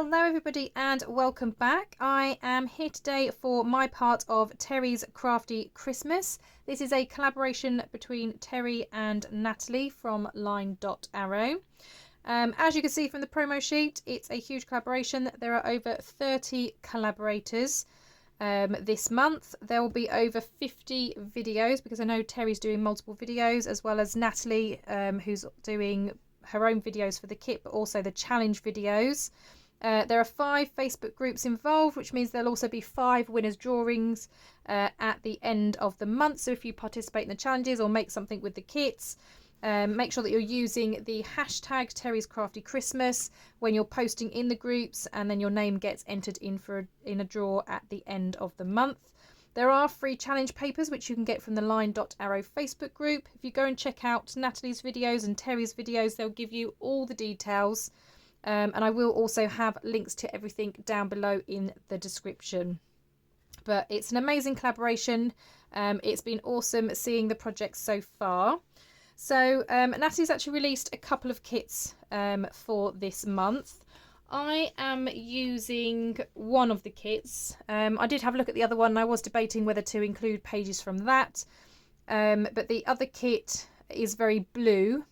Hello everybody and welcome back. I am here today for my part of Teri's Crafty Christmas. This is a collaboration between Teri and Nathalie from LineDotArrow. As you can see from the promo sheet, it's a huge collaboration. There are over 30 collaborators this month. There will be over 50 videos because I know Teri's doing multiple videos, as well as Nathalie, who's doing her own videos for the kit, but also the challenge videos. There are 5 Facebook groups involved, which means there'll also be 5 winners drawings at the end of the month. So if you participate in the challenges or make something with the kits, make sure that you're using the hashtag Teri's Crafty Christmas when you're posting in the groups, and then your name gets entered in in a draw at the end of the month. There are free challenge papers which you can get from the LineDotArrow Facebook group. If you go and check out Nathalie's videos and Teri's videos, they'll give you all the details. And I will also have links to everything down below in the description. But it's an amazing collaboration. It's been awesome seeing the project so far. So Natalie's actually released a couple of kits for this month. I am using one of the kits. I did have a look at the other one and I was debating whether to include pages from that. But the other kit is very blue.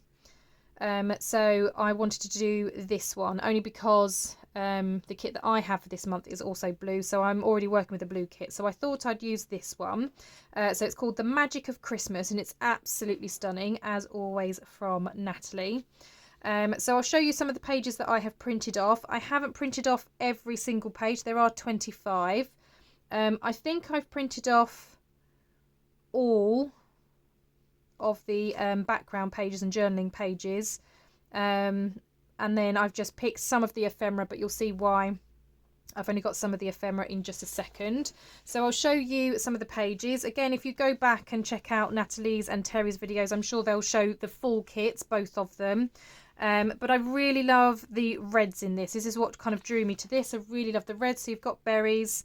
So I wanted to do this one only because the kit that I have for this month is also blue, so I'm already working with a blue kit, so I thought I'd use this one. So it's called The Magic of Christmas and it's absolutely stunning, as always, from Nathalie. So I'll show you some of the pages that I have printed off. I haven't printed off every single page. There are 25. I think I've printed off all of the background pages and journaling pages, and then I've just picked some of the ephemera, but you'll see why I've only got some of the ephemera in just a second. So I'll show you some of the pages. Again, if you go back and check out Nathalie's and Teri's videos, I'm sure they'll show the full kits, both of them. But I really love the reds in this. This is what kind of drew me to this. I really love the reds. So you've got berries.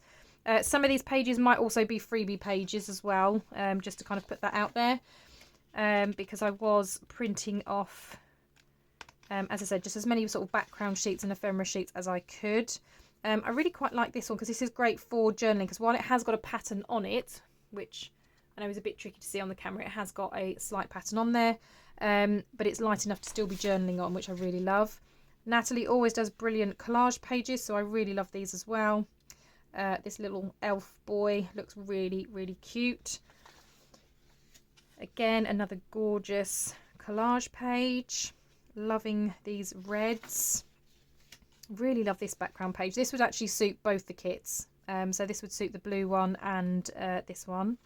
Some of these pages might also be freebie pages as well, just to kind of put that out there. Because I was printing off, as I said, just as many sort of background sheets and ephemera sheets as I could. I really quite like this one because this is great for journaling, because while it has got a pattern on it, which I know is a bit tricky to see on the camera, it has got a slight pattern on there, but it's light enough to still be journaling on, which I really love. Nathalie always does brilliant collage pages, so I really love these as well. This little elf boy looks really, really cute. Again, another gorgeous collage page. Loving these reds. Really love this background page. This would actually suit both the kits. So this would suit the blue one and this one.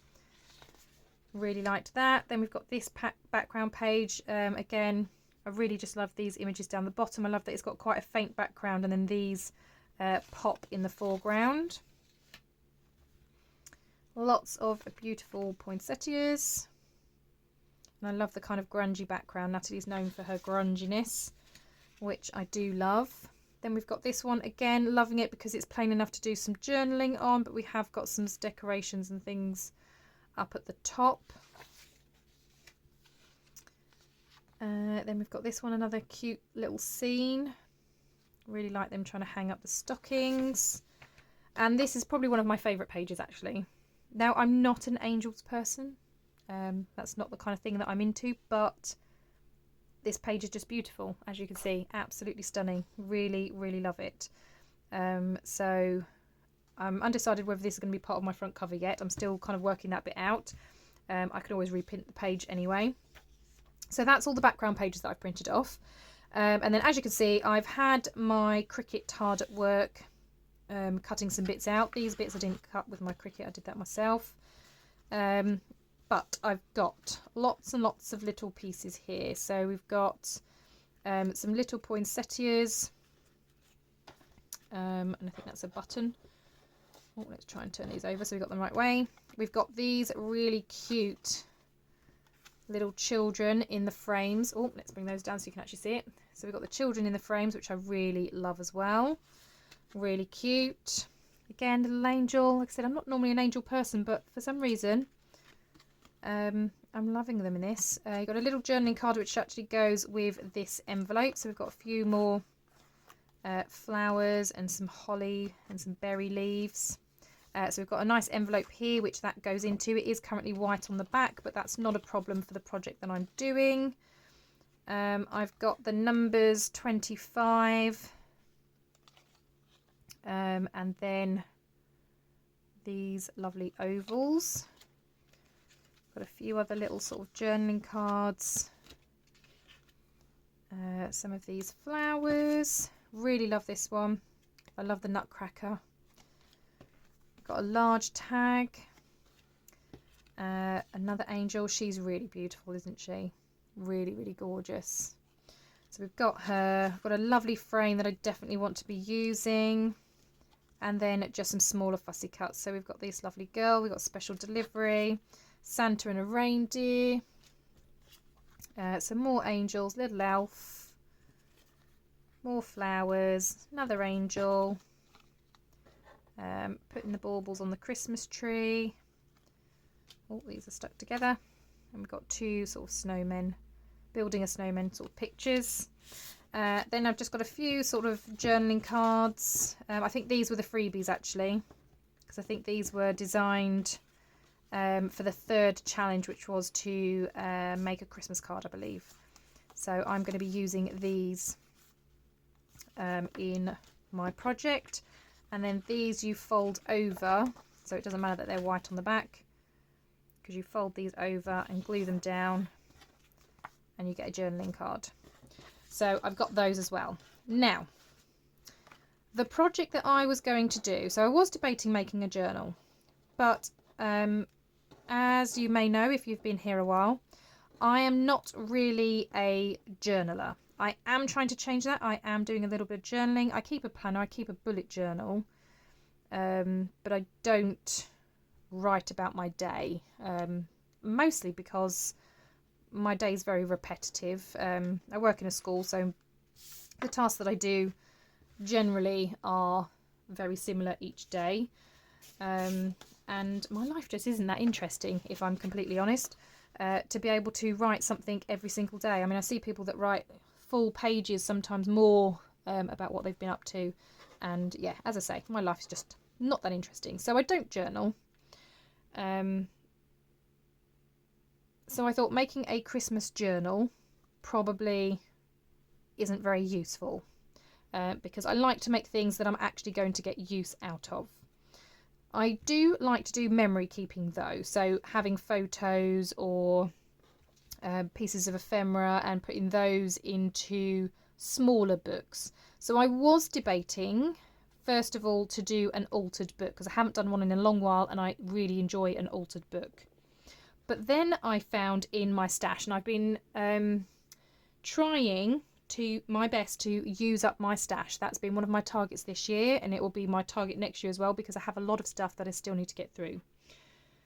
Really liked that. Then we've got this background page. Again, I really just love these images down the bottom. I love that it's got quite a faint background and then these pop in the foreground. Lots of beautiful poinsettias. And I love the kind of grungy background. Nathalie's known for her grunginess, which I do love. Then we've got this one, again, loving it because it's plain enough to do some journaling on, but we have got some decorations and things up at the top. Then we've got this one, another cute little scene. Really like them trying to hang up the stockings. And this is probably one of my favourite pages, actually. Now, I'm not an angels person. That's not the kind of thing that I'm into, but this page is just beautiful, as you can see. Absolutely stunning. Really, really love it. So I'm undecided whether this is going to be part of my front cover yet. I'm still kind of working that bit out. I can always reprint the page anyway. So that's all the background pages that I've printed off. And then, as you can see, I've had my Cricut hard at work cutting some bits out. These bits I didn't cut with my Cricut. I did that myself. But I've got lots and lots of little pieces here. So we've got some little poinsettias. And I think that's a button. Oh, let's try and turn these over so we've got them the right way. We've got these really cute little children in the frames. Oh, let's bring those down so you can actually see it. So we've got the children in the frames, which I really love as well. Really cute. Again, little angel. Like I said, I'm not normally an angel person, but for some reason I'm loving them in this. You've got a little journaling card which actually goes with this envelope. So we've got a few more flowers and some holly and some berry leaves. So we've got a nice envelope here, which that goes into. It is currently white on the back, but that's not a problem for the project that I'm doing. I've got the numbers 25, and then these lovely ovals. Got a few other little sort of journaling cards. Some of these flowers. Really love this one. I love the nutcracker. Got a large tag. Another angel. She's really beautiful, isn't she? Really, really gorgeous. So we've got her. I've got a lovely frame that I definitely want to be using. And then just some smaller fussy cuts. So we've got this lovely girl. We've got special delivery. Santa and a reindeer. Some more angels. Little elf. More flowers. Another angel. Putting the baubles on the Christmas tree. Oh, these are stuck together. And we've got two sort of snowmen, building a snowman sort of pictures. Then I've just got a few sort of journaling cards. I think these were the freebies actually, because I think these were designed for the third challenge, which was to make a Christmas card, I believe. So I'm going to be using these in my project. And then these you fold over, so it doesn't matter that they're white on the back, because you fold these over and glue them down and you get a journaling card. So I've got those as well. Now, the project that I was going to do, so I was debating making a journal, but as you may know if you've been here a while, I am not really a journaler. I am trying to change that. I am doing a little bit of journaling. I keep a planner, I keep a bullet journal, but I don't write about my day, mostly because my day is very repetitive. I work in a school, so the tasks that I do generally are very similar each day, and my life just isn't that interesting, if I'm completely honest, to be able to write something every single day. I mean, I see people that write full pages, sometimes more, about what they've been up to, and yeah, as I say, my life is just not that interesting, so I don't journal. So I thought making a Christmas journal probably isn't very useful, because I like to make things that I'm actually going to get use out of. I do like to do memory keeping though, so having photos or pieces of ephemera and putting those into smaller books. So I was debating, first of all, to do an altered book, because I haven't done one in a long while and I really enjoy an altered book. But then I found in my stash, and I've been trying my best to use up my stash. That's been one of my targets this year, and it will be my target next year as well, because I have a lot of stuff that I still need to get through.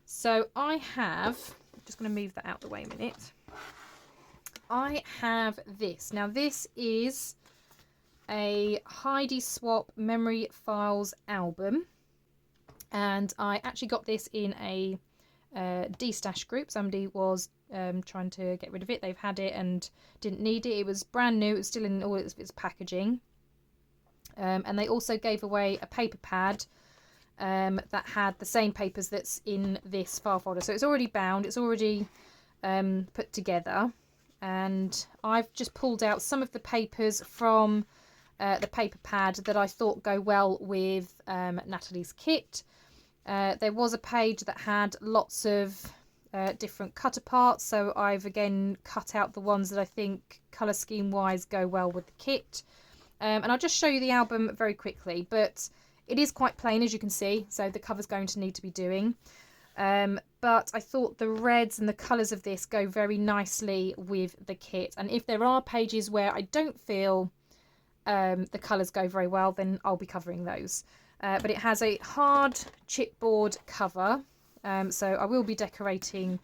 So I have, I'm just going to move that out the way a minute. I have this. Now this is a Heidi Swap Memory Files album, and I actually got this in a de-stash group. Somebody was trying to get rid of it. They've had it and didn't need it. It was brand new. It was still in all its packaging. And they also gave away a paper pad that had the same papers that's in this file folder. So it's already bound. It's already put together. And I've just pulled out some of the papers from the paper pad that I thought go well with Nathalie's kit. There was a page that had lots of different cut aparts, so I've again cut out the ones that I think colour scheme wise go well with the kit. And I'll just show you the album very quickly, but it is quite plain, as you can see, so the cover's going to need to be doing. But I thought the reds and the colours of this go very nicely with the kit, and if there are pages where I don't feel the colours go very well, then I'll be covering those. But it has a hard chipboard cover, so I will be decorating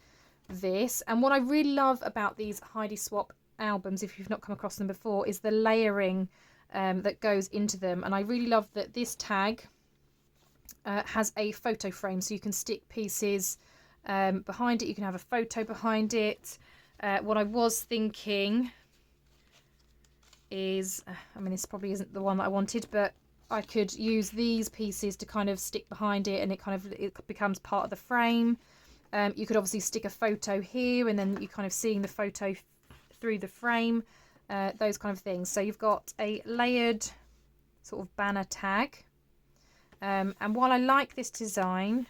this. And what I really love about these Heidi Swap albums, if you've not come across them before, is the layering that goes into them. And I really love that this tag has a photo frame, so you can stick pieces behind it. You can have a photo behind it. What I was thinking is, I mean, this probably isn't the one that I wanted, but I could use these pieces to kind of stick behind it, and it becomes part of the frame. You could obviously stick a photo here, and then you're kind of seeing the photo through the frame, those kind of things. So you've got a layered sort of banner tag. And while I like this design,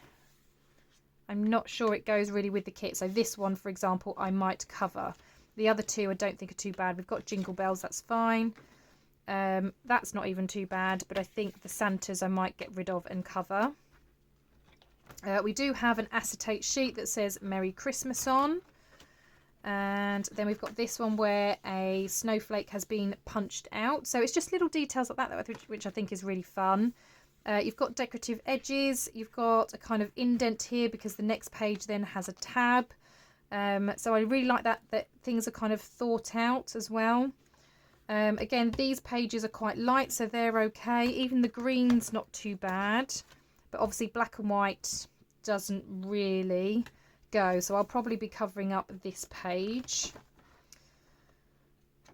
I'm not sure it goes really with the kit. So this one, for example, I might cover. The other two I don't think are too bad. We've got jingle bells, that's fine. That's not even too bad, but I think the Santas I might get rid of and cover. We do have an acetate sheet that says Merry Christmas on. And then we've got this one where a snowflake has been punched out. So it's just little details like that, which I think is really fun. You've got decorative edges. You've got a kind of indent here because the next page then has a tab. So I really like that things are kind of thought out as well. Again, these pages are quite light, so they're okay. Even the green's not too bad. But obviously black and white doesn't really go. So I'll probably be covering up this page.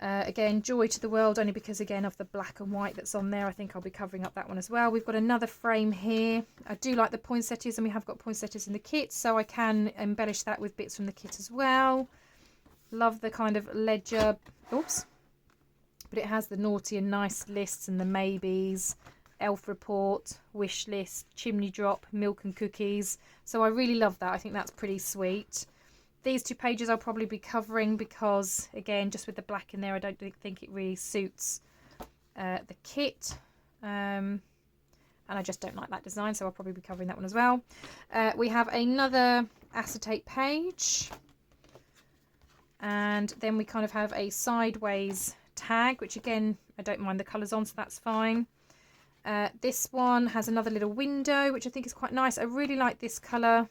Again, joy to the world, only because, again, of the black and white that's on there. I think I'll be covering up that one as well. We've got another frame here. I do like the poinsettias, and we have got poinsettias in the kit, so I can embellish that with bits from the kit as well. Love the kind of ledger. Oops. But it has the naughty and nice lists and the maybes, elf report, wish list, chimney drop, milk and cookies. So I really love that. I think that's pretty sweet. These two pages I'll probably be covering because, again, just with the black in there, I don't think it really suits the kit. And I just don't like that design, so I'll probably be covering that one as well. We have another acetate page. And then we kind of have a sideways tag, which again I don't mind the colours on, so that's fine. This one has another little window, which I think is quite nice. I really like this colour.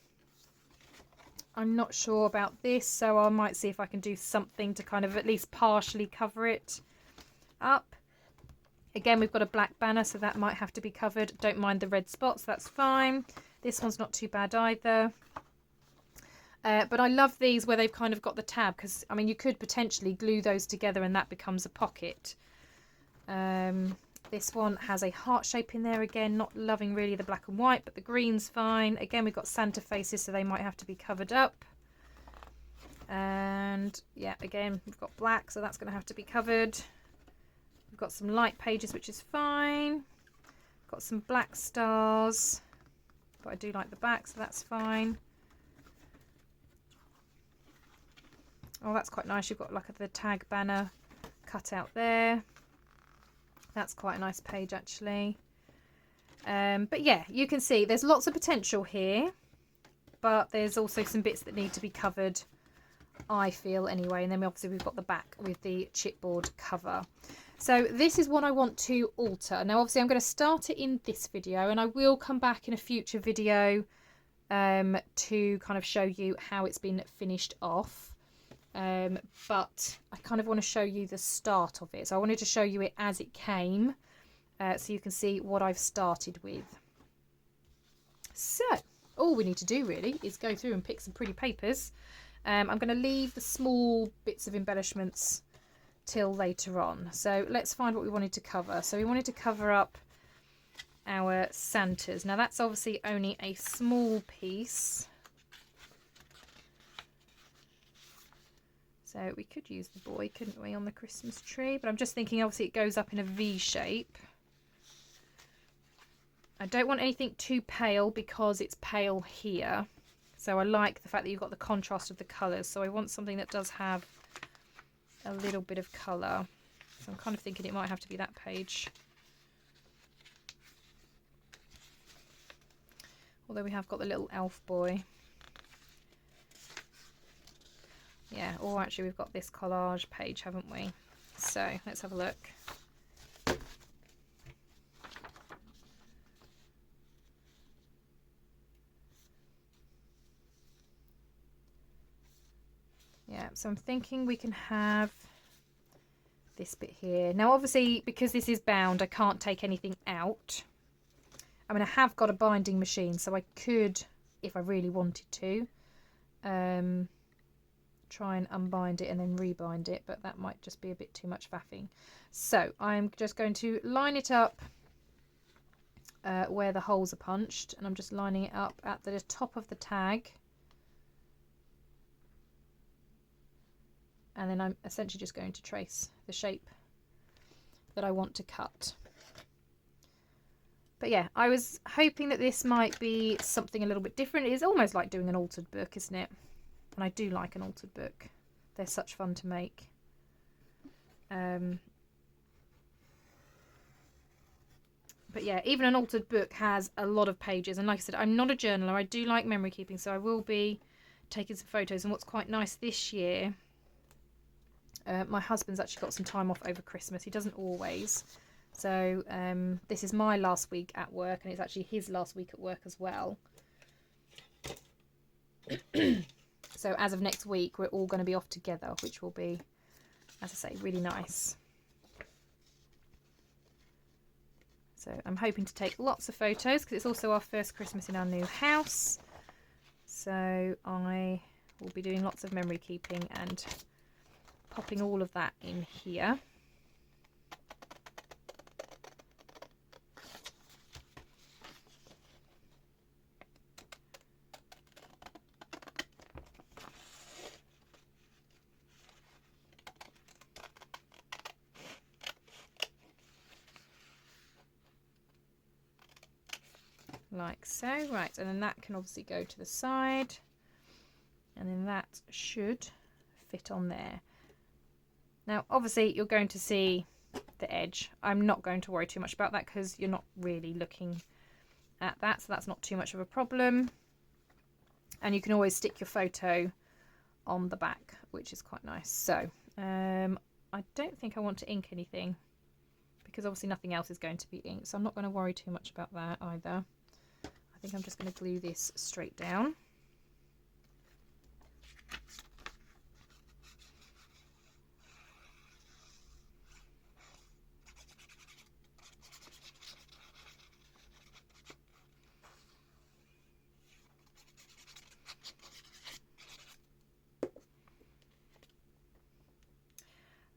I'm not sure about this, so I might see if I can do something to kind of at least partially cover it up. Again, we've got a black banner, so that might have to be covered. Don't mind the red spots, that's fine. This one's not too bad either. But I love these where they've kind of got the tab, because, I mean, you could potentially glue those together and that becomes a pocket. This one has a heart shape in there again, not loving really the black and white, but the green's fine. Again, we've got Santa faces, so they might have to be covered up. And yeah, again, we've got black, so that's going to have to be covered. We've got some light pages, which is fine. Got some black stars, but I do like the back, so that's fine. Oh, that's quite nice. You've got like the tag banner cut out there. That's quite a nice page, actually. But yeah, you can see there's lots of potential here, but there's also some bits that need to be covered, I feel, anyway. And then obviously we've got the back with the chipboard cover. So this is what I want to alter. Now, obviously I'm going to start it in this video, and I will come back in a future video to kind of show you how it's been finished off. But I kind of want to show you the start of it. So I wanted to show you it as it came, so you can see what I've started with. So all we need to do really is go through and pick some pretty papers. I'm going to leave the small bits of embellishments till later on. So let's find what we wanted to cover. So we wanted to cover up our Santas. Now that's obviously only a small piece. So we could use the boy, couldn't we, on the Christmas tree? But I'm just thinking, obviously, it goes up in a V shape. I don't want anything too pale because it's pale here. So I like the fact that you've got the contrast of the colours. So I want something that does have a little bit of colour. So I'm kind of thinking it might have to be that page. Although we have got the little elf boy. Yeah, or actually we've got this collage page, haven't we? So let's have a look. Yeah, so I'm thinking we can have this bit here. Now obviously, because this is bound, I can't take anything out. I mean, I have got a binding machine, so I could, if I really wanted to, try and unbind it and then rebind it, but that might just be a bit too much faffing. So I'm just going to line it up where the holes are punched, and I'm just lining it up at the top of the tag, and then I'm essentially just going to trace the shape that I want to cut. But yeah, I was hoping that this might be something a little bit different. It is almost like doing an altered book, isn't it? And I do like an altered book. They're such fun to make. But yeah, even an altered book has a lot of pages. And like I said, I'm not a journaler. I do like memory keeping, so I will be taking some photos. And what's quite nice this year, my husband's actually got some time off over Christmas. He doesn't always. So this is my last week at work, and it's actually his last week at work as well. So as of next week, we're all going to be off together, which will be, as I say, really nice. So I'm hoping to take lots of photos because it's also our first Christmas in our new house. So I will be doing lots of memory keeping and popping all of that in here. Like so. Right, and then that can obviously go to the side, and then that should fit on there. Now obviously you're going to see the edge. I'm not going to worry too much about that because you're not really looking at that, so that's not too much of a problem. And you can always stick your photo on the back, which is quite nice. So I don't think I want to ink anything because obviously nothing else is going to be inked, so I'm not going to worry too much about that either. I think I'm just going to glue this straight down.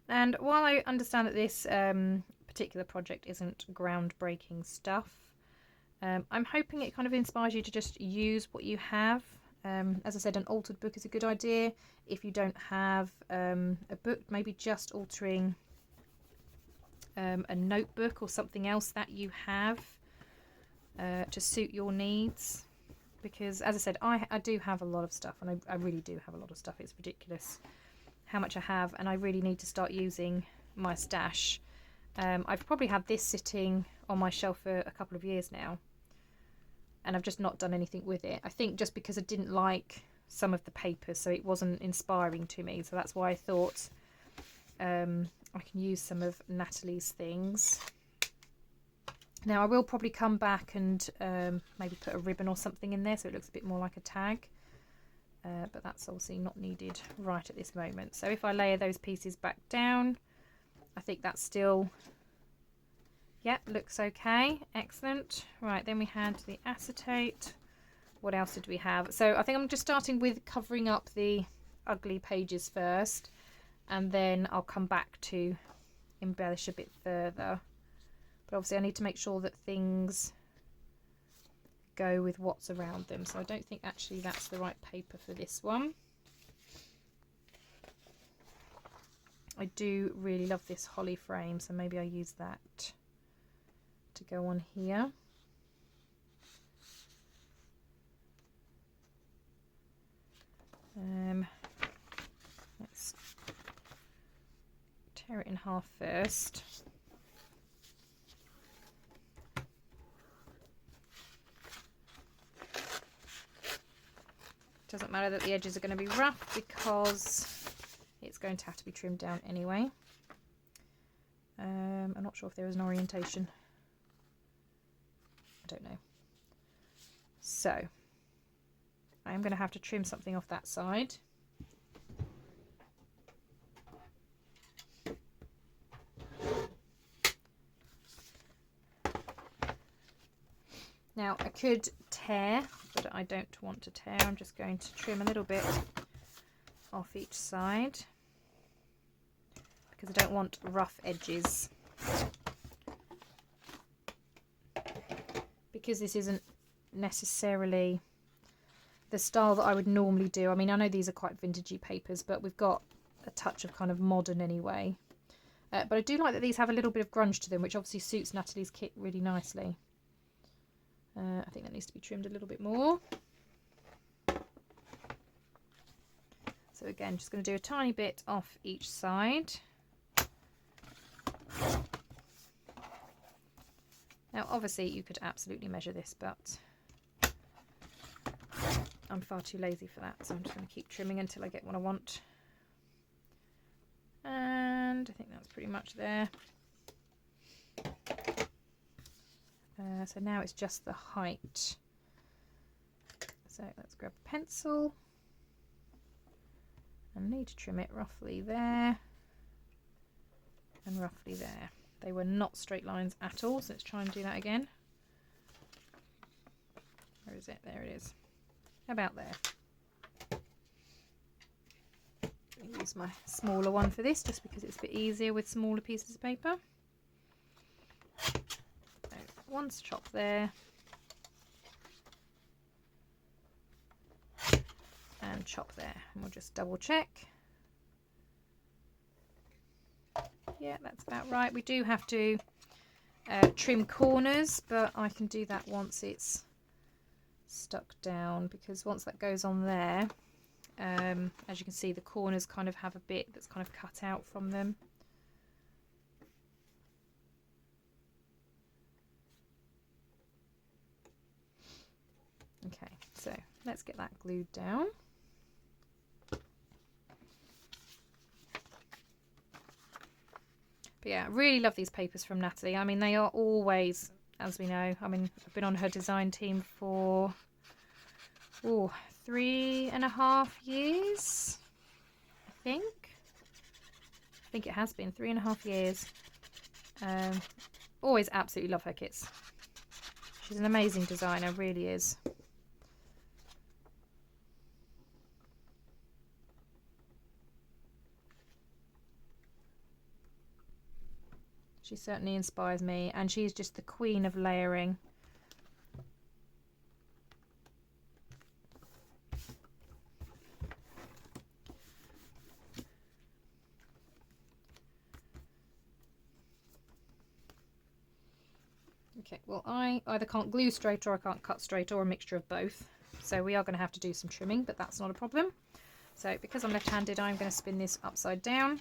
And while I understand that this particular project isn't groundbreaking stuff, I'm hoping it kind of inspires you to just use what you have. As I said, an altered book is a good idea. If you don't have a book, maybe just altering a notebook or something else that you have to suit your needs. Because as I said, I do have a lot of stuff, and I really do have a lot of stuff. It's ridiculous how much I have, and I really need to start using my stash. I've probably had this sitting on my shelf for a couple of years now, and I've just not done anything with it. I think just because I didn't like some of the papers, so it wasn't inspiring to me. So that's why I thought I can use some of Nathalie's things. Now I will probably come back and maybe put a ribbon or something in there so it looks a bit more like a tag. But that's obviously not needed right at this moment. So if I layer those pieces back down, I think that's still, yeah, looks okay. Excellent. Right, then we had the acetate. What else did we have? So I think I'm just starting with covering up the ugly pages first, and then I'll come back to embellish a bit further. But obviously I need to make sure that things go with what's around them, so I don't think actually that's the right paper for this one. I do really love this holly frame, so maybe I use that to go on here. Let's tear it in half first. Doesn't matter that the edges are going to be rough because it's going to have to be trimmed down anyway. I'm not sure if there is an orientation. I don't know. So I'm going to have to trim something off that side. Now I could tear, but I don't want to tear. I'm just going to trim a little bit off each side because I don't want rough edges. Because this isn't necessarily the style that I would normally do. I mean, I know these are quite vintagey papers, but we've got a touch of kind of modern anyway. But I do like that these have a little bit of grunge to them, which obviously suits Nathalie's kit really nicely. I think that needs to be trimmed a little bit more. So again, just going to do a tiny bit off each side. Now, obviously, you could absolutely measure this, but I'm far too lazy for that, so I'm just going to keep trimming until I get what I want. And I think that's pretty much there. So now it's just the height. So let's grab a pencil. I need to trim it roughly there and roughly there. They were not straight lines at all, so let's try and do that again. Where is it? There it is. How about there? I'll use my smaller one for this just because it's a bit easier with smaller pieces of paper. So one's chopped there. And chop there. And we'll just double check. Yeah, that's about right. We do have to trim corners, but I can do that once it's stuck down, because once that goes on there, as you can see, the corners kind of have a bit that's kind of cut out from them. Okay, so let's get that glued down. But yeah, I really love these papers from Nathalie. I mean, they are always, as we know, I mean, I've been on her design team for 3.5 years, I think it has been 3.5 years. Always absolutely love her kits. She's an amazing designer, really is. She certainly inspires me, and she's just the queen of layering. Okay, well, I either can't glue straight or I can't cut straight, or a mixture of both. So we are going to have to do some trimming, but that's not a problem. So because I'm left-handed, I'm going to spin this upside down.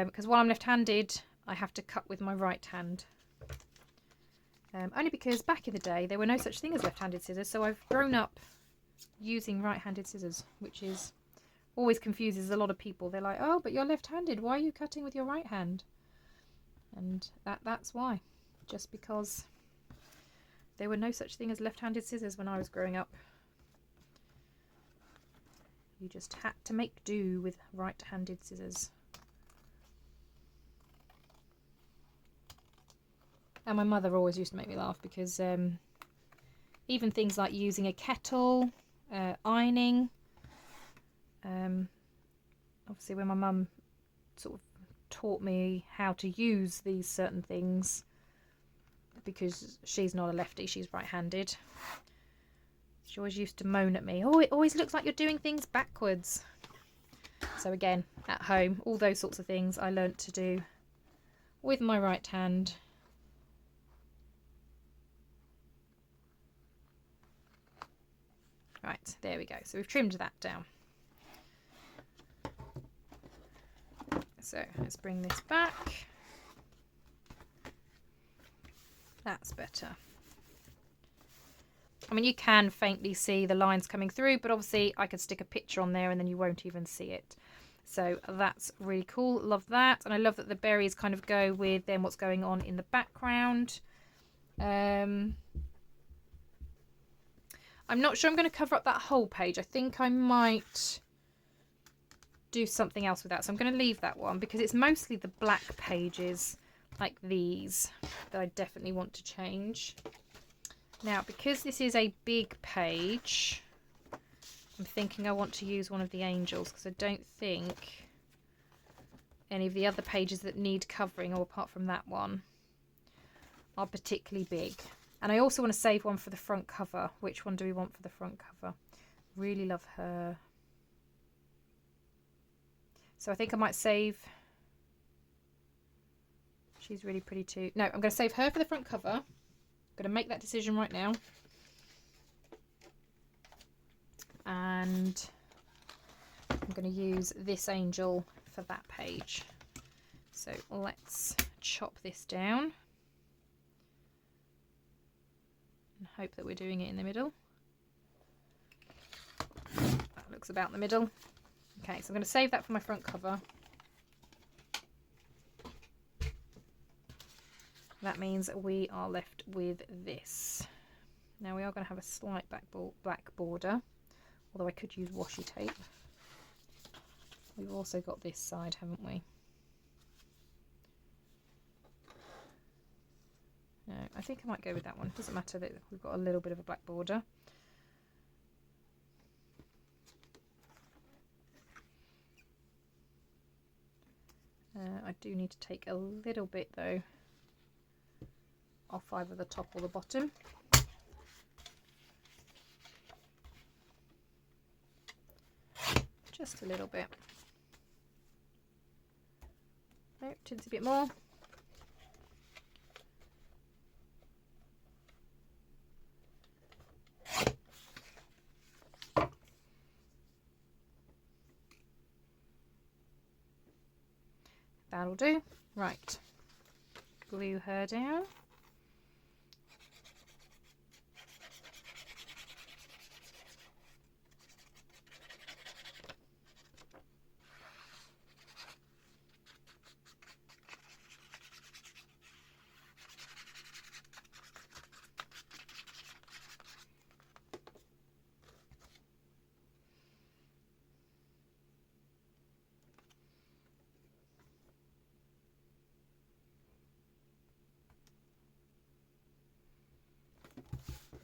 Because while I'm left-handed, I have to cut with my right hand. Only because back in the day, there were no such thing as left-handed scissors, so I've grown up using right-handed scissors, which is always confuses a lot of people. They're like, oh, but you're left-handed, why are you cutting with your right hand? And that's why. Just because there were no such thing as left-handed scissors when I was growing up. You just had to make do with right-handed scissors. And my mother always used to make me laugh because even things like using a kettle, ironing, obviously when my mum sort of taught me how to use these certain things, because she's not a lefty, she's right-handed, she always used to moan at me, oh, it always looks like you're doing things backwards. So again, at home, all those sorts of things I learnt to do with my right hand. Right, there we go. So we've trimmed that down. So let's bring this back. That's better. I mean, you can faintly see the lines coming through, but obviously I could stick a picture on there and then you won't even see it. So that's really cool. Love that. And I love that the berries kind of go with then what's going on in the background. I'm not sure I'm going to cover up that whole page. I think I might do something else with that. So I'm going to leave that one because it's mostly the black pages like these that I definitely want to change. Now, because this is a big page, I'm thinking I want to use one of the angels because I don't think any of the other pages that need covering, or apart from that one, are particularly big. And I also want to save one for the front cover. Which one do we want for the front cover? Really love her. So I think I might save... She's really pretty too. No, I'm going to save her for the front cover. I'm going to make that decision right now. And I'm going to use this angel for that page. So let's chop this down. And hope that we're doing it in the middle. That looks about the middle. Okay, so I'm going to save that for my front cover. That means we are left with this. Now we are going to have a slight black border, although I could use washi tape. We've also got this side, haven't we? No, I think I might go with that one. It doesn't matter that we've got a little bit of a black border. I do need to take a little bit though off either the top or the bottom. Just a little bit. Nope, just a bit more. That'll do. Right. Glue her down.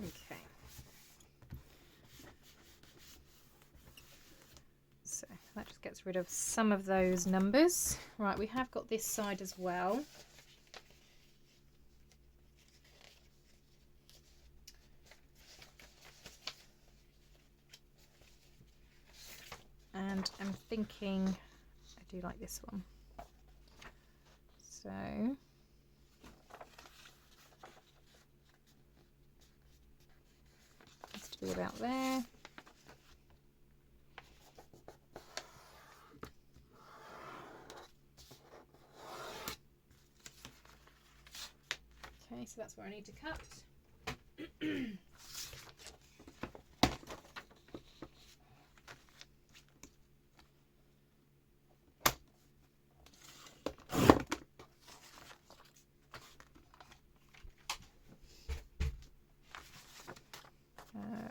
Okay. So that just gets rid of some of those numbers. Right, we have got this side as well. And I'm thinking I do like this one. So has to be about there. Okay, so that's where I need to cut.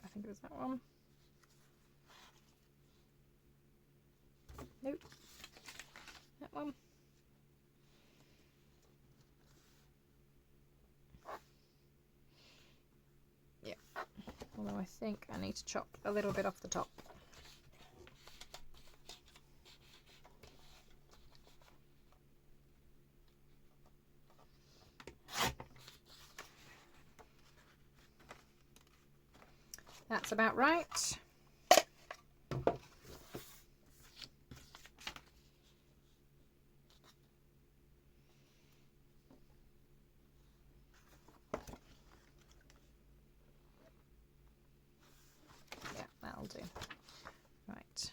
I think it was that one. Nope. That one. Yeah. Although I think I need to chop a little bit off the top. That's about right. Yeah, that'll do. Right.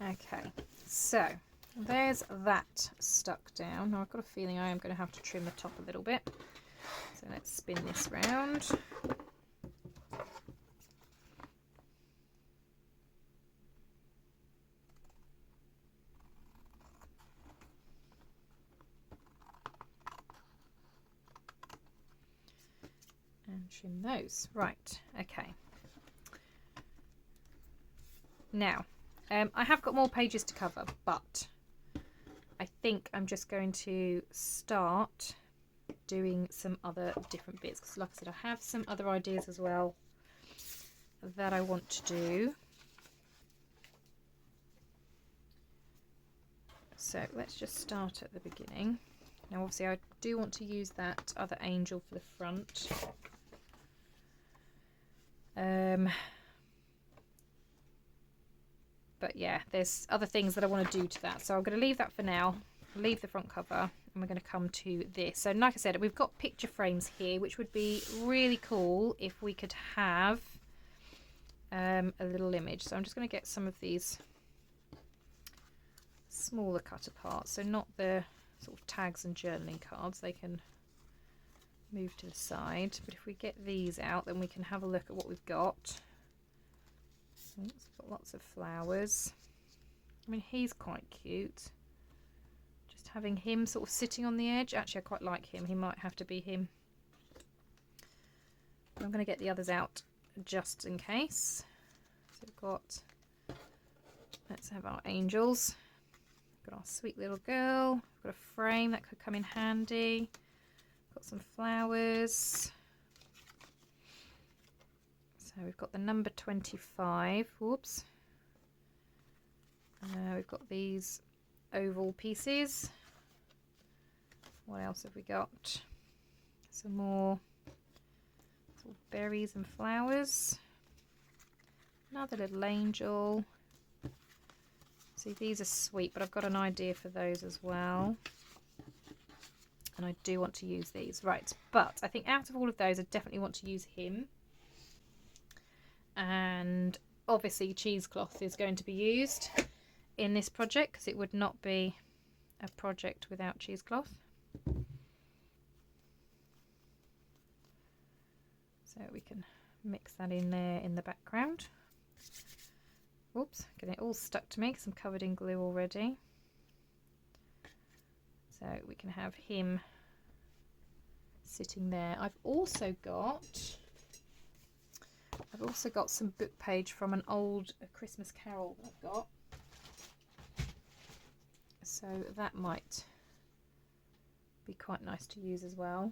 Okay, so there's that stuck down. Now I've got a feeling I am going to have to trim the top a little bit. So let's spin this round. trim those. Right, okay. Now, I have got more pages to cover, but I think I'm just going to start doing some other different bits, because like I said, I have some other ideas as well that I want to do. So let's just start at the beginning. Now obviously I do want to use that other angel for the front. But yeah, there's other things that I want to do to that, so I'm going to leave that for now. Leave the front cover, and we're going to come to this. So like I said, we've got picture frames here, which would be really cool if we could have a little image. So I'm just going to get some of these smaller cut apart, so not the sort of tags and journaling cards, they can move to the side, but if we get these out, then we can have a look at what we've got. It's got lots of flowers. I mean, he's quite cute, just having him sort of sitting on the edge. Actually, I quite like him, he might have to be him. But I'm going to get the others out just in case. So we've got, let's have our angels. Got our sweet little girl. We've got a frame that could come in handy. Got some flowers. So we've got the number 25. Whoops. We've got these oval pieces. What else have we got? Some more sort of berries and flowers. Another little angel. See, these are sweet, but I've got an idea for those as well. And I do want to use these. Right, but I think out of all of those, I definitely want to use him. And obviously cheesecloth is going to be used in this project, because it would not be a project without cheesecloth. So we can mix that in there in the background. Oops, getting it all stuck to me because I'm covered in glue already. So we can have him sitting there. I've also got some book page from an old Christmas carol that I've got. So that might be quite nice to use as well.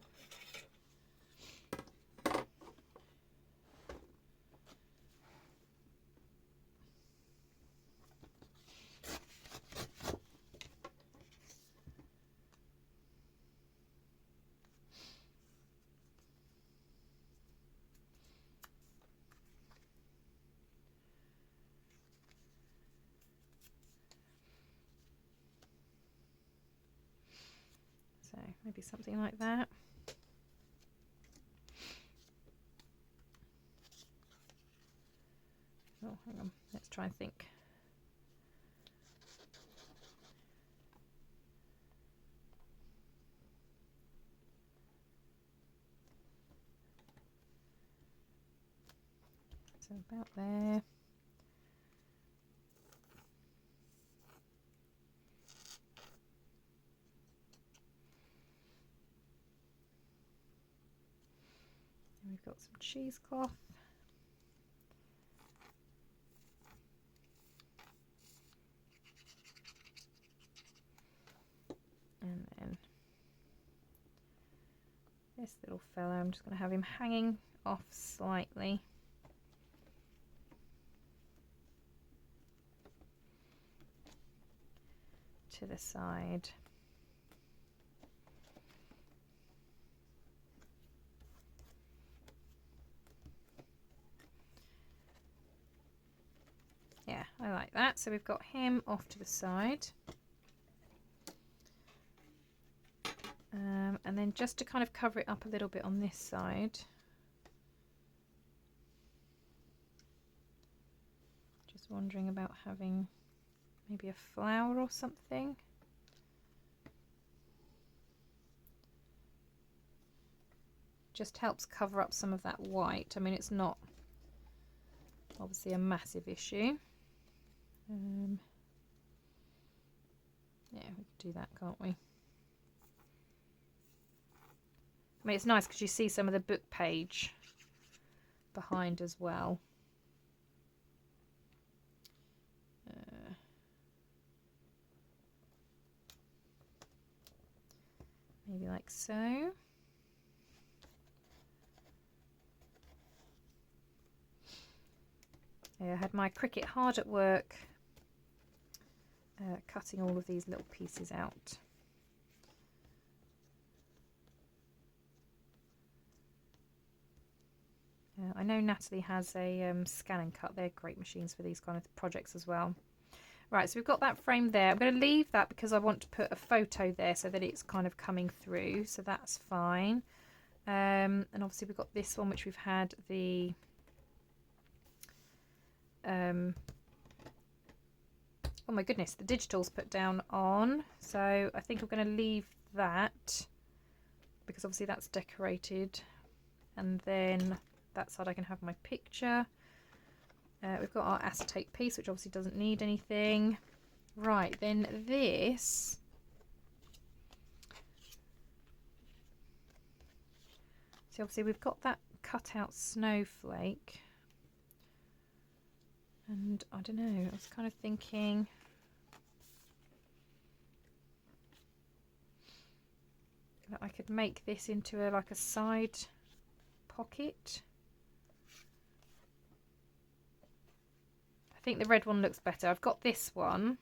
So maybe something like that. Oh, hang on, let's try and think. So about there. And we've got some cheesecloth. And then this little fella, I'm just going to have him hanging off slightly. To the side. Yeah, I like that. So we've got him off to the side. And then just to kind of cover it up a little bit on this side. Just wondering about having maybe a flower or something. Just helps cover up some of that white. I mean, it's not obviously a massive issue. Yeah, we could do that, can't we? I mean, it's nice because you see some of the book page behind as well. Maybe like so. Yeah, I had my Cricut hard at work cutting all of these little pieces out. I know Natalie has a scan and cut. They're great machines for these kind of projects as well. Right, so we've got that frame there. I'm going to leave that because I want to put a photo there so that it's kind of coming through. So that's fine. And obviously we've got this one, which we've had the... oh my goodness, the digital's put down on. So I think I'm going to leave that because obviously that's decorated. And then that side I can have my picture. We've got our acetate piece, which obviously doesn't need anything. Right, then this. So obviously we've got that cut out snowflake. And I don't know, I was kind of thinking that I could make this into like a side pocket. I think the red one looks better. I've got this one,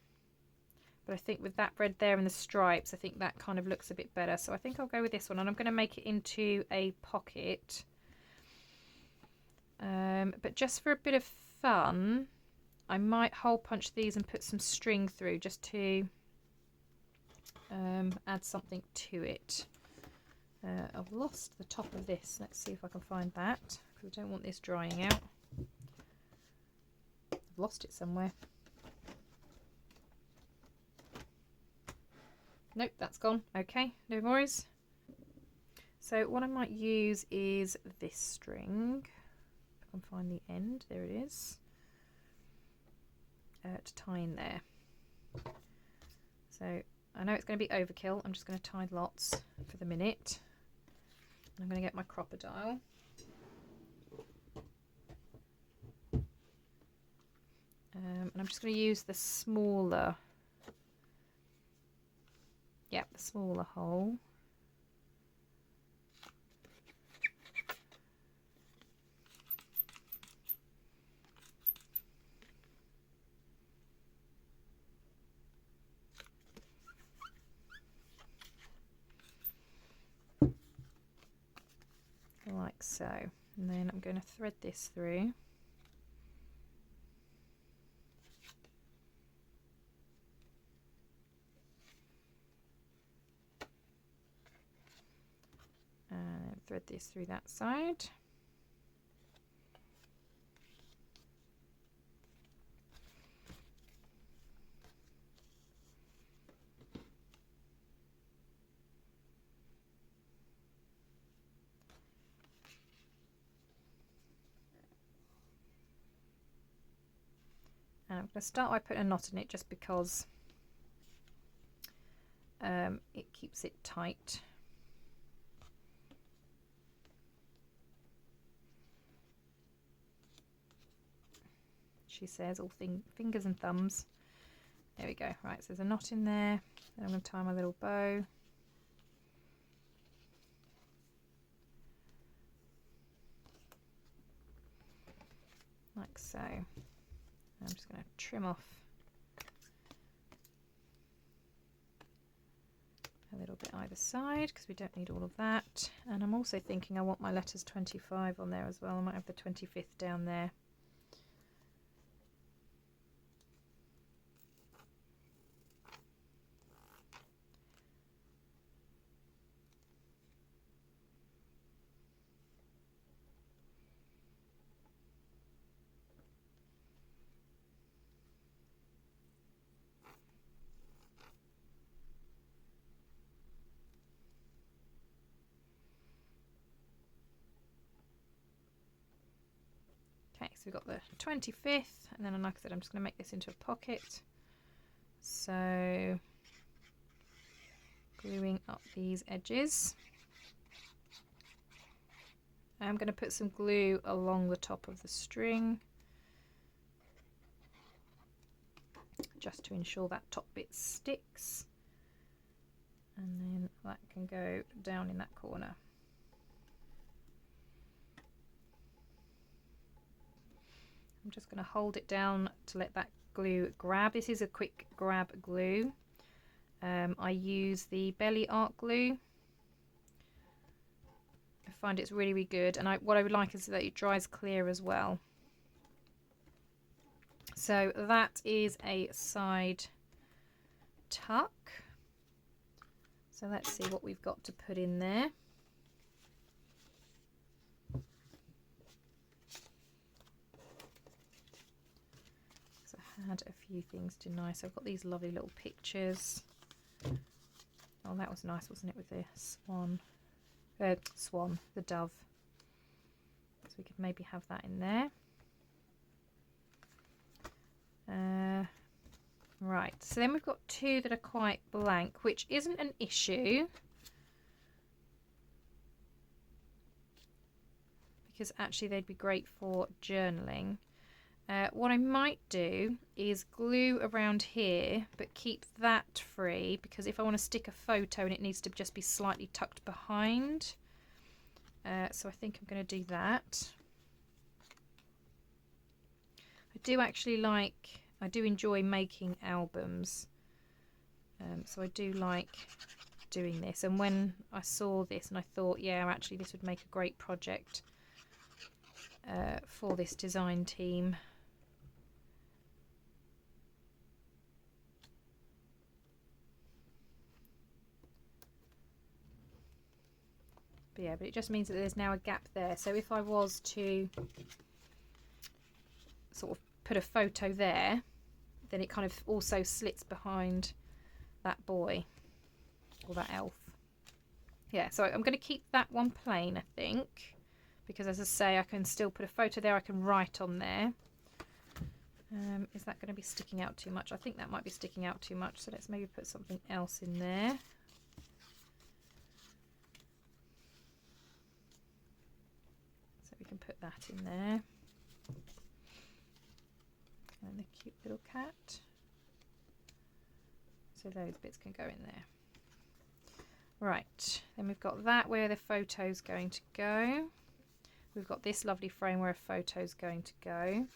but I think with that red there and the stripes, I think that kind of looks a bit better. So I think I'll go with this one, and I'm going to make it into a pocket. But just for a bit of fun, I might hole punch these and put some string through just to add something to it. I've lost the top of this. Let's see if I can find that, because I don't want this drying out. I've lost it somewhere. Nope, that's gone. Okay, no worries. So what I might use is this string. If I can find the end, there it is. To tie in there. So I know it's going to be overkill. I'm just going to tie lots for the minute. I'm going to get my crocodile. And I'm just going to use the smaller, the smaller hole. Like so. And then I'm going to thread this through. And thread this through that side. And I'm going to start by putting a knot in it just because it keeps it tight. She says, all fingers and thumbs. There we go. Right, so there's a knot in there. Then I'm going to tie my little bow. Like so. I'm just going to trim off a little bit either side because we don't need all of that. And I'm also thinking I want my letters 25 on there as well. I might have the 25th down there. Okay, so we've got the 25th, and then like I said, I'm just going to make this into a pocket. So, gluing up these edges. I'm going to put some glue along the top of the string, just to ensure that top bit sticks, and then that can go down in that corner. I'm just going to hold it down to let that glue grab. This is a quick grab glue. I use the Belly Art glue. I find it's really, really good, and what I would like is that it dries clear as well. So that is a side tuck. So let's see what we've got to put in there. So I had a few things to nice. I've got these lovely little pictures. Oh, that was nice, wasn't it, with the the dove. So we could maybe have that in there. Right, so then we've got two that are quite blank, which isn't an issue, because actually they'd be great for journaling. What I might do is glue around here, but keep that free, because if I want to stick a photo and it needs to just be slightly tucked behind. So I think I'm going to do that. I do enjoy making albums, so I do like doing this, and when I saw this and I thought, yeah, actually this would make a great project for this design team. But yeah, but it just means that there's now a gap there, so if I was to sort of put a photo there, then it kind of also slits behind that boy or that elf. Yeah, so I'm going to keep that one plain, I think, because as I say, I can still put a photo there, I can write on there. Is that going to be sticking out too much? I think that might be sticking out too much, so let's maybe put something else in there. So we can put that in there. And the cute little cat. So those bits can go in there. Right, then we've got that where the photo's going to go. We've got this lovely frame where a photo's going to go.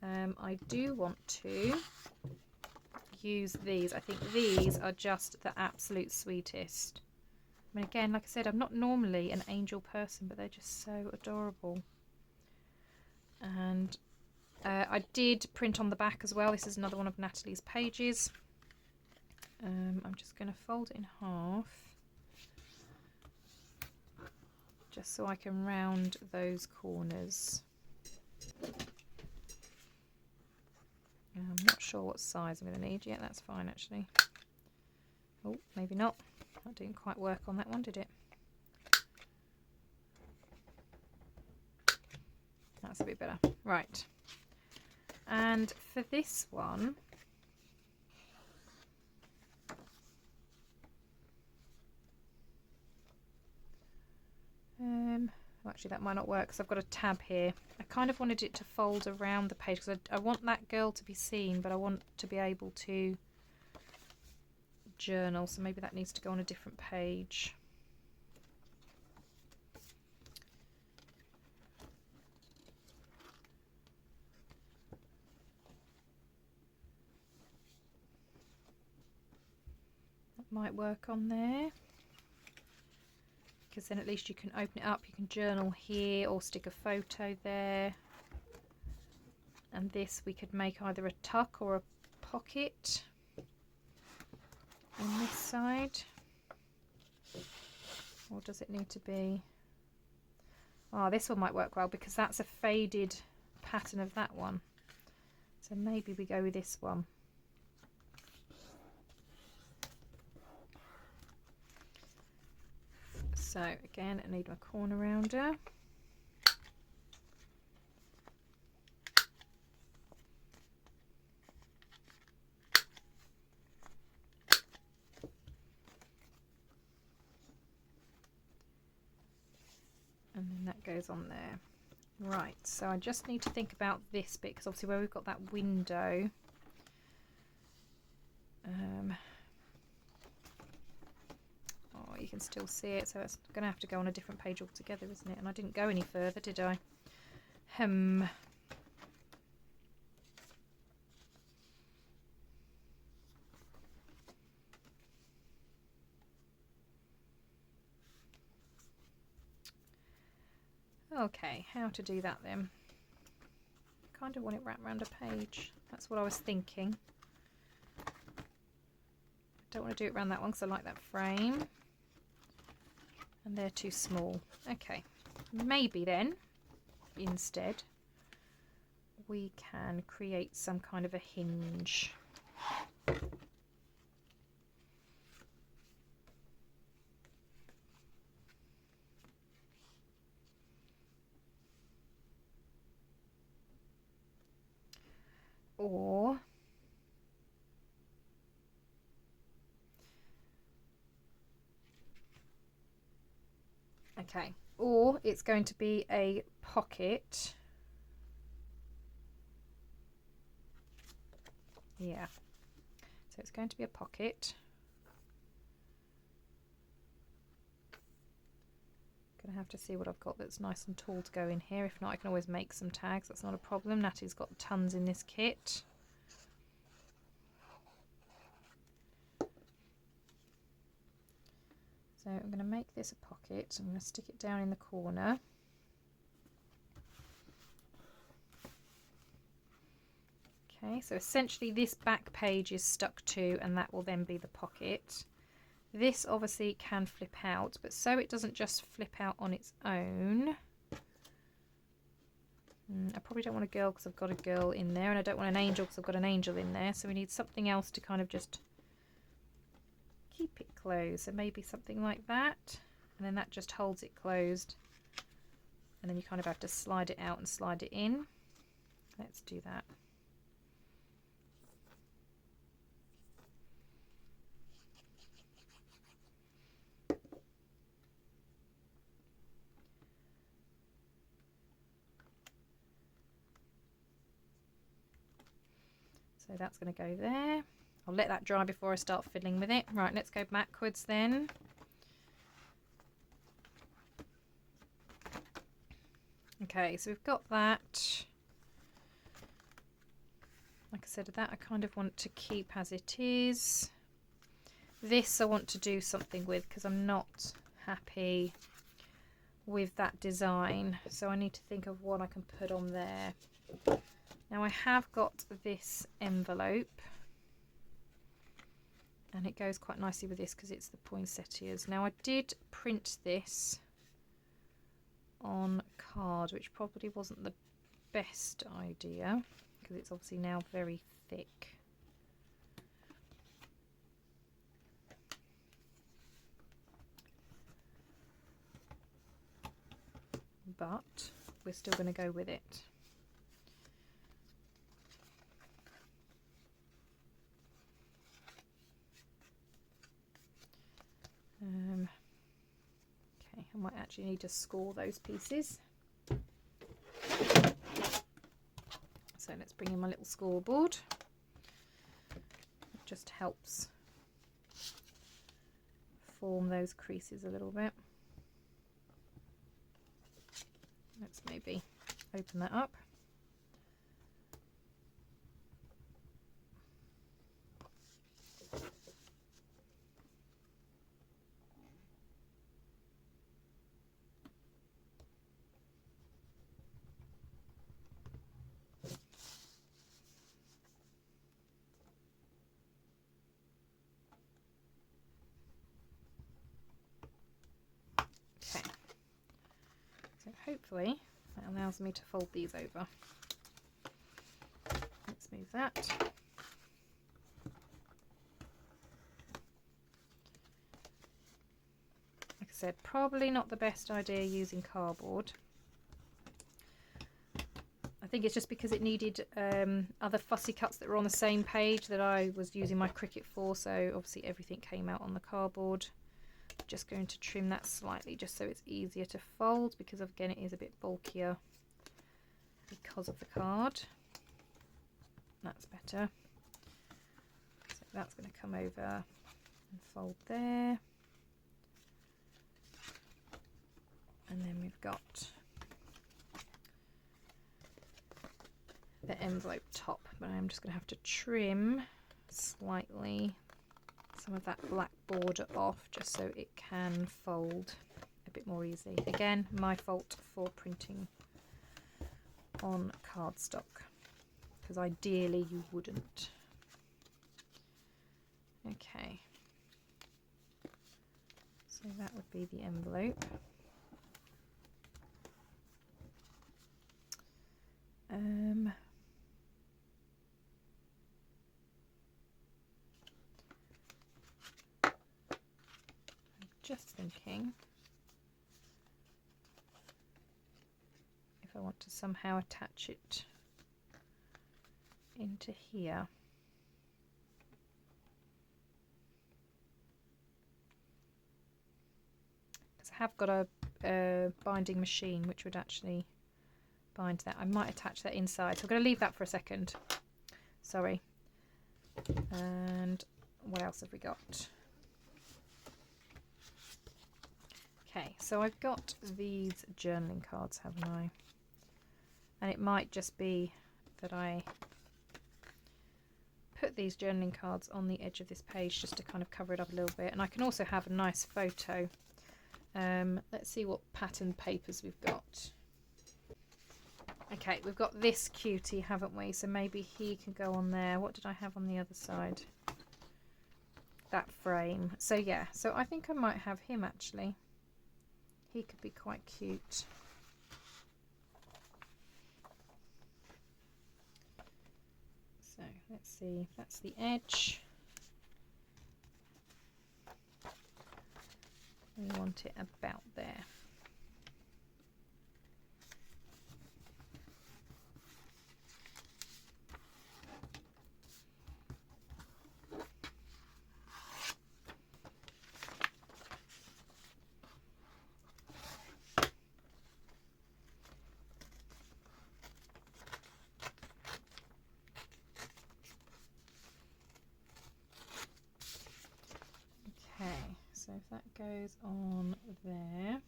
I do want to use these. I think these are just the absolute sweetest. I mean, again, like I said, I'm not normally an angel person, but they're just so adorable. And I did print on the back as well. This is another one of Nathalie's pages. I'm just going to fold it in half, just so I can round those corners. I'm not sure what size I'm going to need yet. That's fine, actually. Oh, maybe not. That didn't quite work on that one, did it? That's a bit better. Right. And for this one, actually that might not work because I've got a tab here. I kind of wanted it to fold around the page because I want that girl to be seen, but I want to be able to journal, so maybe that needs to go on a different page. That might work on there, because then at least you can open it up, you can journal here or stick a photo there. And this we could make either a tuck or a pocket on this side. Or does it need to be... Oh, this one might work well because that's a faded pattern of that one. So maybe we go with this one. So again, I need my corner rounder. And then that goes on there. Right, so I just need to think about this bit, because obviously where we've got that window, oh, you can still see it, so it's going to have to go on a different page altogether, isn't it? And I didn't go any further, did I? Okay, how to do that then? Kind of want it wrapped around a page. That's what I was thinking. Don't want to do it around that one because I like that frame. And they're too small. Okay, maybe then, instead, we can create some kind of a hinge. Or okay, or it's going to be a pocket. Yeah, so it's going to be a pocket. Gonna have to see what I've got that's nice and tall to go in here. If not, I can always make some tags. That's not a problem. Natalie's got tons in this kit. So I'm going to make this a pocket. I'm going to stick it down in the corner. Okay, so essentially this back page is stuck to, and that will then be the pocket. This obviously can flip out, but so it doesn't just flip out on its own. I probably don't want a girl because I've got a girl in there, and I don't want an angel because I've got an angel in there. So we need something else to kind of just keep it closed. So maybe something like that, and then that just holds it closed. And then you kind of have to slide it out and slide it in. Let's do that. So that's going to go there. I'll let that dry before I start fiddling with it. Right, let's go backwards then. Okay, so we've got that. Like I said, that I kind of want to keep as it is. This I want to do something with because I'm not happy with that design. So I need to think of what I can put on there. Now I have got this envelope, and it goes quite nicely with this because it's the poinsettias. Now I did print this on card, which probably wasn't the best idea because it's obviously now very thick. But we're still going to go with it. Okay, I might actually need to score those pieces. So let's bring in my little scoreboard. It just helps form those creases a little bit. Let's maybe open that up. Hopefully that allows me to fold these over. Let's move that. Like I said, probably not the best idea using cardboard. I think it's just because it needed other fussy cuts that were on the same page that I was using my Cricut for, so obviously everything came out on the cardboard. Just going to trim that slightly just so it's easier to fold, because again it is a bit bulkier because of the card. That's better. So that's going to come over and fold there. And then we've got the envelope top, but I'm just going to have to trim slightly some of that black border off just so it can fold a bit more easy. Again, my fault for printing on cardstock, because ideally you wouldn't. Okay, so that would be the envelope. Just thinking if I want to somehow attach it into here. Because I have got a binding machine which would actually bind that. I might attach that inside, so I'm going to leave that for a second. Sorry. And what else have we got? Okay, so I've got these journaling cards, haven't I? And it might just be that I put these journaling cards on the edge of this page just to kind of cover it up a little bit. And I can also have a nice photo. Let's see what pattern papers we've got. Okay, we've got this cutie, haven't we? So maybe he can go on there. What did I have on the other side? That frame. So yeah, so I think I might have him actually. He could be quite cute. So let's see if that's the edge. We want it about there. So if that goes on there,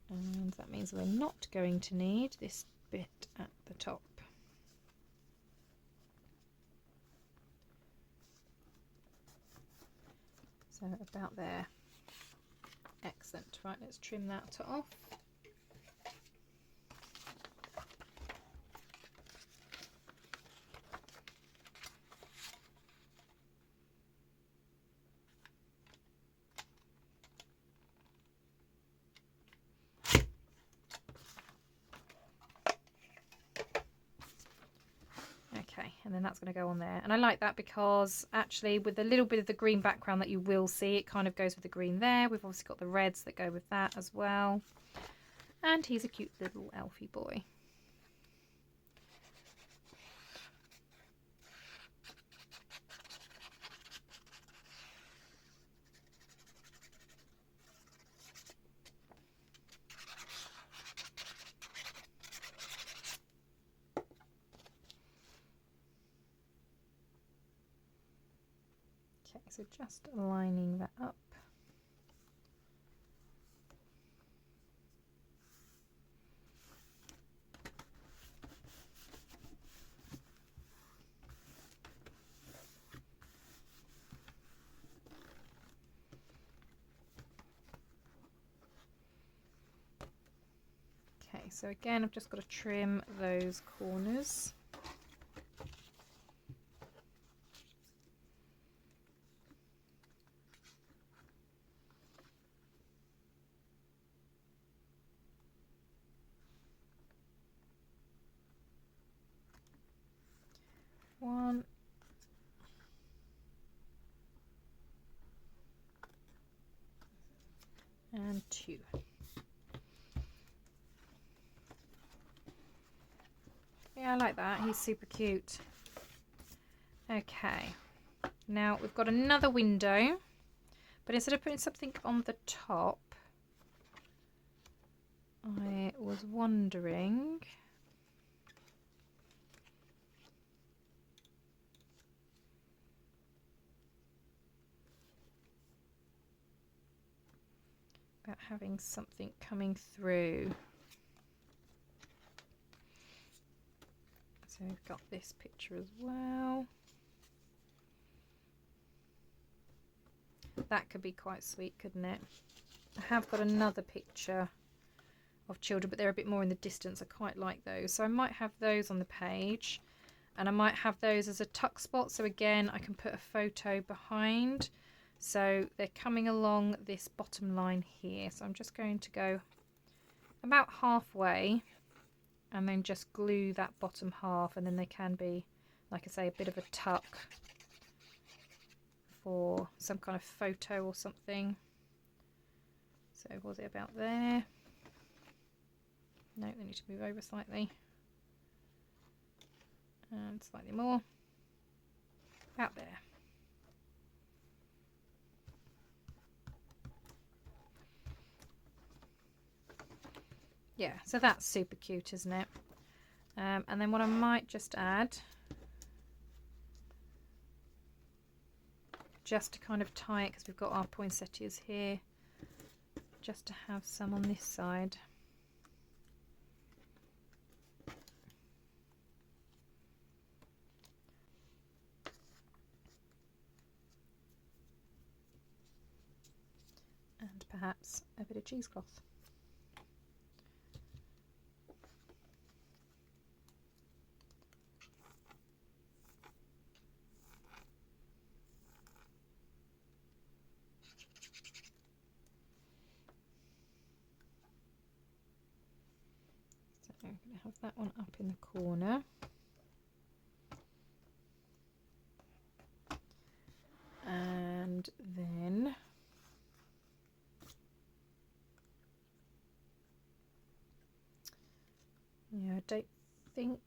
and that means we're not going to need this bit at the top. So about there. Excellent. Right, let's trim that off. And then that's going to go on there, and I like that because actually with a little bit of the green background that you will see, it kind of goes with the green there. We've obviously got the reds that go with that as well, and he's a cute little elfie boy. Okay, so just lining that up. Okay, so again, I've just got to trim those corners. One. And two. Yeah, I like that. He's super cute. Okay. Now we've got another window, but instead of putting something on the top, I was wondering... about having something coming through. So we've got this picture as well. That could be quite sweet, couldn't it? I have got another picture of children, but they're a bit more in the distance. I quite like those. So I might have those on the page, and I might have those as a tuck spot. So again, I can put a photo behind. So they're coming along this bottom line here. So I'm just going to go about halfway and then just glue that bottom half, and then they can be, like I say, a bit of a tuck for some kind of photo or something. So was it about there? No, they need to move over slightly. And slightly more. About there. Yeah, so that's super cute, isn't it? And then what I might just add, just to kind of tie it, because we've got our poinsettias here, just to have some on this side. And perhaps a bit of cheesecloth. I'm going to have that one up in the corner. And then yeah, I don't think,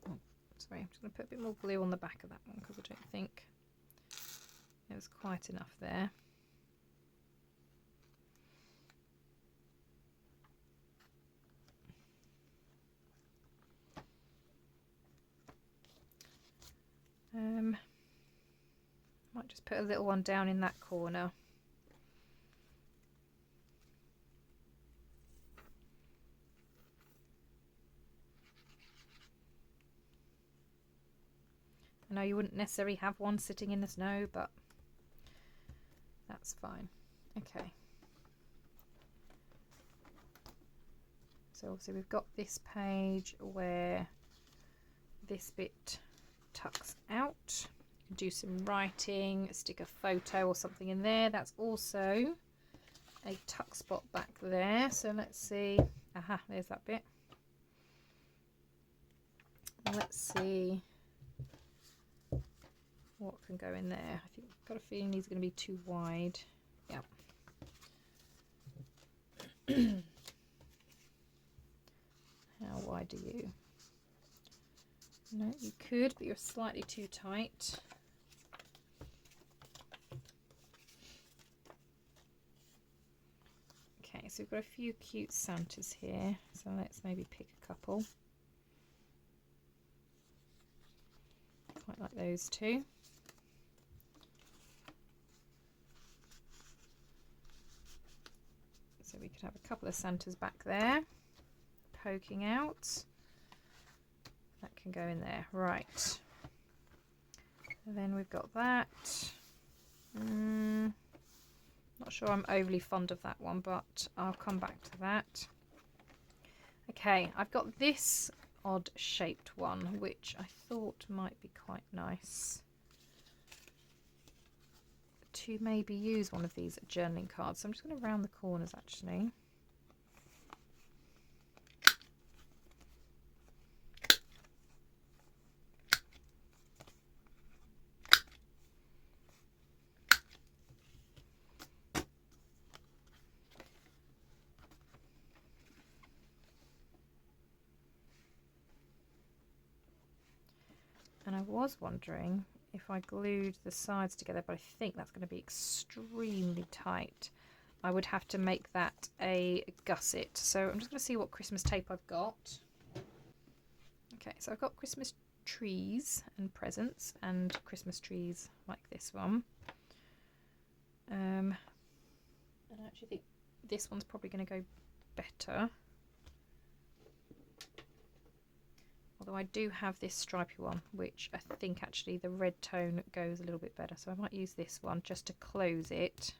oh, sorry, I'm just going to put a bit more glue on the back of that one because I don't think there's quite enough there. Might just put a little one down in that corner. I know you wouldn't necessarily have one sitting in the snow, but that's fine. Okay. So obviously we've got this page where this bit tucks out. You can do some writing, stick a photo or something in there. That's also a tuck spot back there. So let's see. Aha, there's that bit. Let's see what can go in there. I think I've got a feeling these are going to be too wide. Yep. How wide are you? No, you could, but you're slightly too tight. Okay, so we've got a few cute Santas here, so let's maybe pick a couple. Quite like those two. So we could have a couple of Santas back there, poking out. That can go in there, right. And then we've got that. Not sure I'm overly fond of that one, but I'll come back to that. Okay, I've got this odd shaped one, which I thought might be quite nice to maybe use one of these journaling cards. So I'm just going to round the corners actually. And I was wondering if I glued the sides together, but I think that's going to be extremely tight. I would have to make that a gusset. So I'm just going to see what Christmas tape I've got. Okay, so I've got Christmas trees and presents and Christmas trees like this one. And I actually think this one's probably going to go better. Although I do have this stripy one, which I think actually the red tone goes a little bit better. So I might use this one just to close it.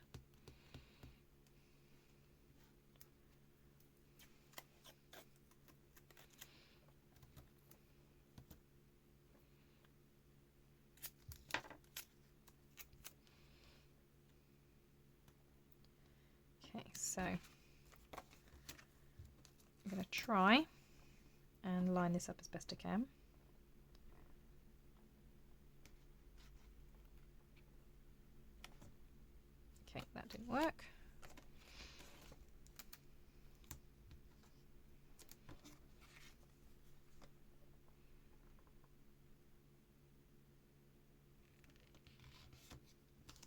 Okay, so I'm going to try and line this up as best I can. Okay, that didn't work.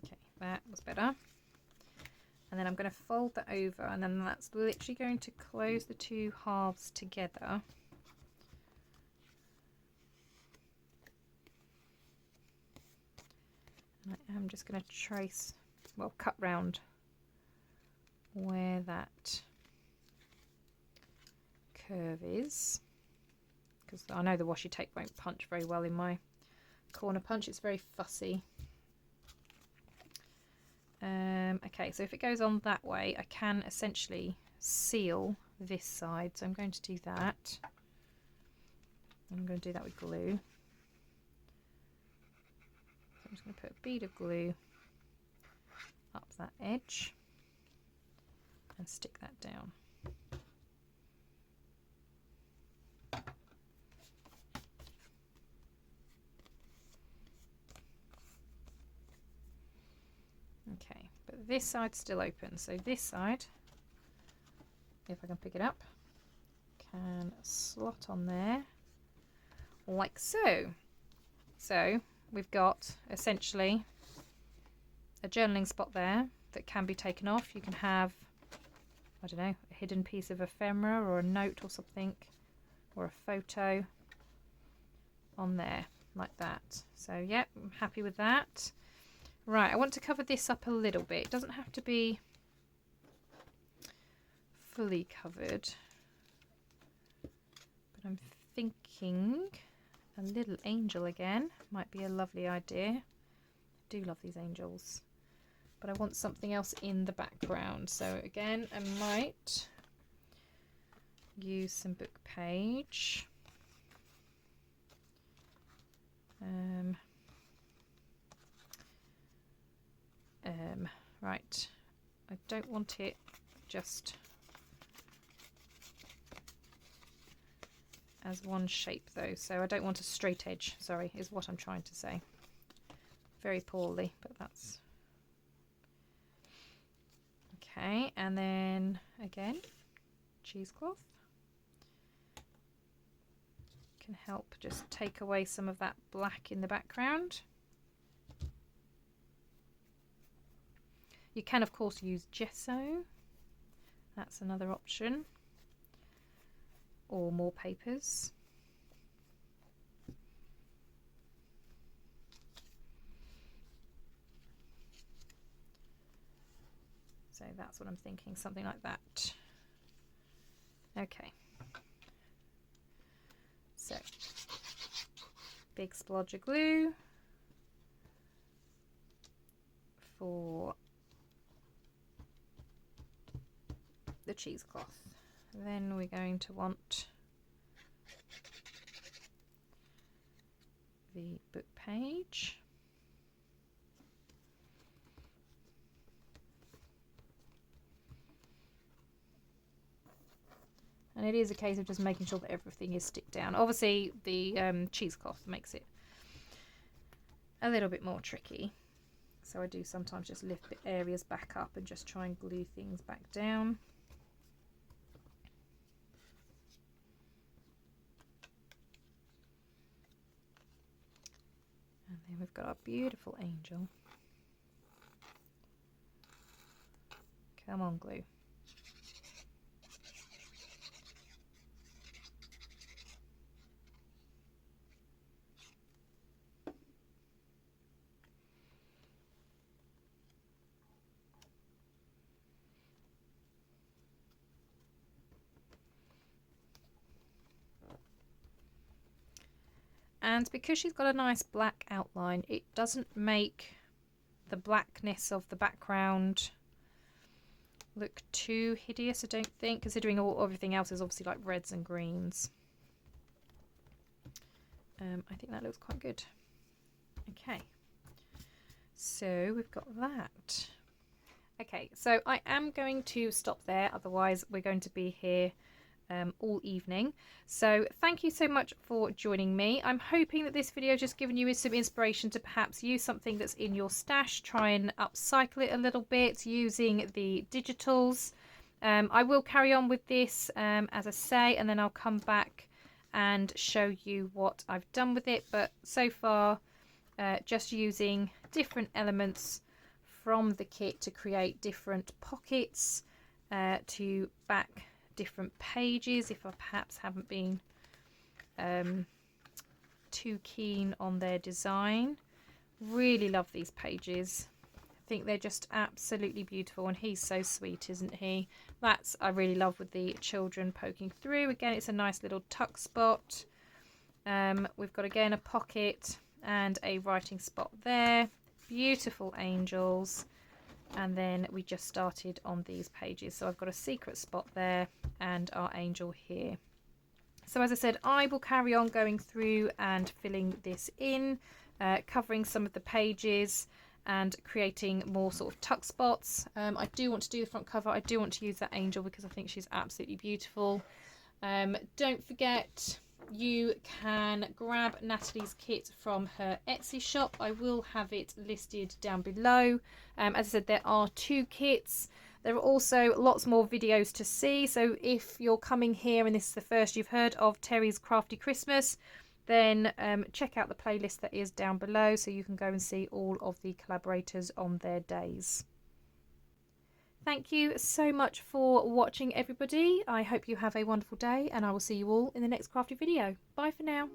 Okay, that was better. And then I'm going to fold that over, and then that's literally going to close the two halves together. And I am just going to trace, well, cut round where that curve is, because I know the washi tape won't punch very well in my corner punch. It's very fussy. Okay, so if it goes on that way, I can essentially seal this side. So I'm going to do that. I'm going to do that with glue. So I'm just going to put a bead of glue up that edge and stick that down. Okay, but this side's still open, so this side, if I can pick it up, can slot on there like so. So we've got essentially a journaling spot there that can be taken off. You can have, I don't know, a hidden piece of ephemera or a note or something, or a photo on there like that. So yeah, I'm happy with that. Right, I want to cover this up a little bit. It doesn't have to be fully covered, but I'm thinking a little angel again might be a lovely idea. I do love these angels, but I want something else in the background. So again, I might use some book page. Right, I don't want it just as one shape though, so I don't want a straight edge, sorry, is what I'm trying to say. Very poorly, but that's okay. And then again, cheesecloth can help just take away some of that black in the background. You can of course use gesso, that's another option, or more papers. So that's what I'm thinking, something like that. Okay, so big splodge of glue for the cheesecloth. Then we're going to want the book page. And it is a case of just making sure that everything is stick down. Obviously the cheesecloth makes it a little bit more tricky. So I do sometimes just lift the areas back up and just try and glue things back down. then we've got our beautiful angel. Come on, glue. And because she's got a nice black outline, it doesn't make the blackness of the background look too hideous, I don't think, considering everything else is obviously like reds and greens. I think that looks quite good. Okay, so we've got that. Okay, so I am going to stop there, otherwise we're going to be here all evening. So thank you so much for joining me. I'm hoping that this video just given you some inspiration to perhaps use something that's in your stash, try and upcycle it a little bit using the digitals. I will carry on with this as I say, and then I'll come back and show you what I've done with it, but so far just using different elements from the kit to create different pockets to back different pages if I perhaps haven't been too keen on their design. Really love these pages. I think they're just absolutely beautiful, and he's so sweet, isn't he? That's I really love with the children poking through. Again, it's a nice little tuck spot. We've got again a pocket and a writing spot there. Beautiful angels. And then we just started on these pages, so I've got a secret spot there and our angel here. So as I said, I will carry on going through and filling this in, covering some of the pages and creating more sort of tuck spots. I do want to do the front cover. I do want to use that angel because I think she's absolutely beautiful. Don't forget, you can grab Nathalie's kit from her Etsy shop. I will have it listed down below. As I said, there are 2 kits. There are also lots more videos to see, so if you're coming here and this is the first you've heard of Teri's Crafty Christmas, then check out the playlist that is down below so you can go and see all of the collaborators on their days. Thank you so much for watching, everybody. I hope you have a wonderful day, and I will see you all in the next crafty video. Bye for now.